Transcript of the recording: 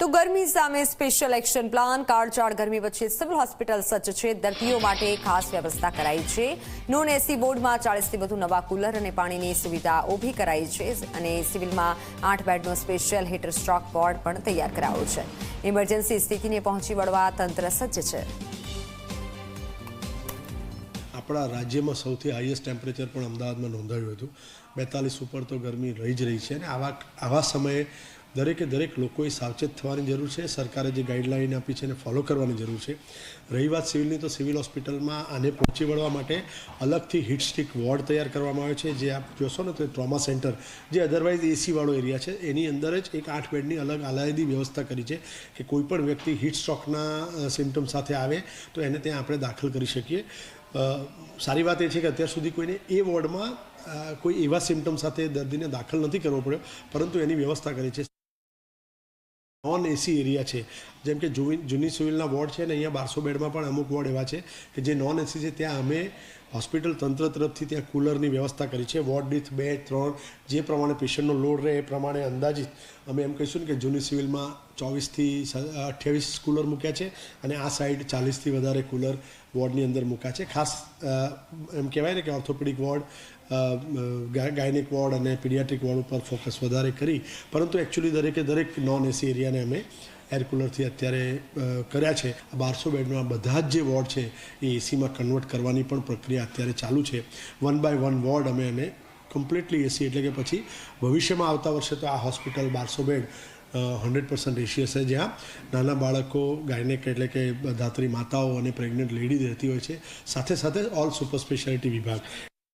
તો ગરમી સામે સ્પેશિયલ એક્શન પ્લાન કાળઝાળ ગરમી વચ્ચે સિવિલ હોસ્પિટલ સજ્જ છે। દર્દીઓ માટે ખાસ વ્યવસ્થા કરાઈ છે। નોન એસી બોર્ડમાં 40થી વધુ નવા કુલર અને પાણીની સુવિધા ઊભી કરાઈ છે અને સિવિલમાં 8 બેડનો સ્પેશિયલ હીટર સ્ટ્રોક વોર્ડ પણ તૈયાર કરાયો છે। ઇમરજન્સી સ્થિતિને પહોંચી વળવા તંત્ર સજ્જ છે। આપણા રાજ્યમાં સૌથી હાઈએસ્ટ ટેમ્પરેચર પણ અમદાવાદમાં નોંધાયું હતું। 42 ઉપર તો ગરમી રહી જ રહી છે અને આવા સમયે દરેક લોકોએ સાવચેત થવાની જરૂર છે। સરકારે જે ગાઈડલાઈન આપી છે એને ફોલો કરવાની જરૂર છે। રહી વાત સિવિલની, તો સિવિલ હોસ્પિટલમાં આને પહોંચી વળવા માટે અલગથી હીટ સ્ટિક વોર્ડ તૈયાર કરવામાં આવે છે। જે આપ જોશો ને તો ટ્રોમા સેન્ટર, જે અધરવાઇઝ એસીવાળો એરિયા છે, એની અંદર જ એક 8 બેડની અલગ આલાયદી વ્યવસ્થા કરી છે કે કોઈપણ વ્યક્તિ હીટ સ્ટ્રોકના સિમ્ટમ સાથે આવે તો એને ત્યાં આપણે દાખલ કરી શકીએ। સારી વાત એ છે કે અત્યાર સુધી કોઈને એ વોર્ડમાં કોઈ એવા સિમ્ટમ સાથે દર્દીને દાખલ નથી કરવો પડ્યો, પરંતુ એની વ્યવસ્થા કરી છે। નોન એસી એરિયા છે, જેમ કે જૂની સિવિલના વોર્ડ છે ને, અહીંયા 1200 બેડમાં પણ અમુક વોર્ડ એવા છે કે જે નોન એસી છે। ત્યાં અમે હોસ્પિટલ તંત્ર તરફથી ત્યાં કુલરની વ્યવસ્થા કરી છે। વોર્ડ દીઠ 2-3 જે પ્રમાણે પેશન્ટનો લોડ રહે એ પ્રમાણે અંદાજિત અમે એમ કહીશું ને કે જૂની સિવિલમાં 24થી 28 કુલર મૂક્યા છે અને આ સાઈડ 40થી વધારે કુલર વોર્ડની અંદર મૂક્યા છે। ખાસ એમ કહેવાય ને કે ઓર્થોપેડિક વોર્ડ, ગાયનિક વોર્ડ અને પીડિયાટ્રિક વોર્ડ ઉપર ફોકસ વધારે કરી, પરંતુ એકચ્યુઅલી દરેક નોન એસી એરિયાને અમે એર કુલરથી અત્યારે કર્યા છે। 1200 બેડમાં બધા જ જે વોર્ડ છે એ એસીમાં કન્વર્ટ કરવાની પણ પ્રક્રિયા અત્યારે ચાલુ છે। 1 બાય 1 વોર્ડ અમે એને કમ્પ્લીટલી એસી, એટલે કે પછી ભવિષ્યમાં આવતા વર્ષે તો આ હોસ્પિટલ 1200 બેડ 100% એસી હશે, જ્યાં નાના બાળકો, ગાયનેક એટલે કે ધાત્રી માતાઓ અને પ્રેગ્નન્ટ લેડી રહેતી હોય છે, સાથે ઓલ સુપર સ્પેશિયાલિટી વિભાગ।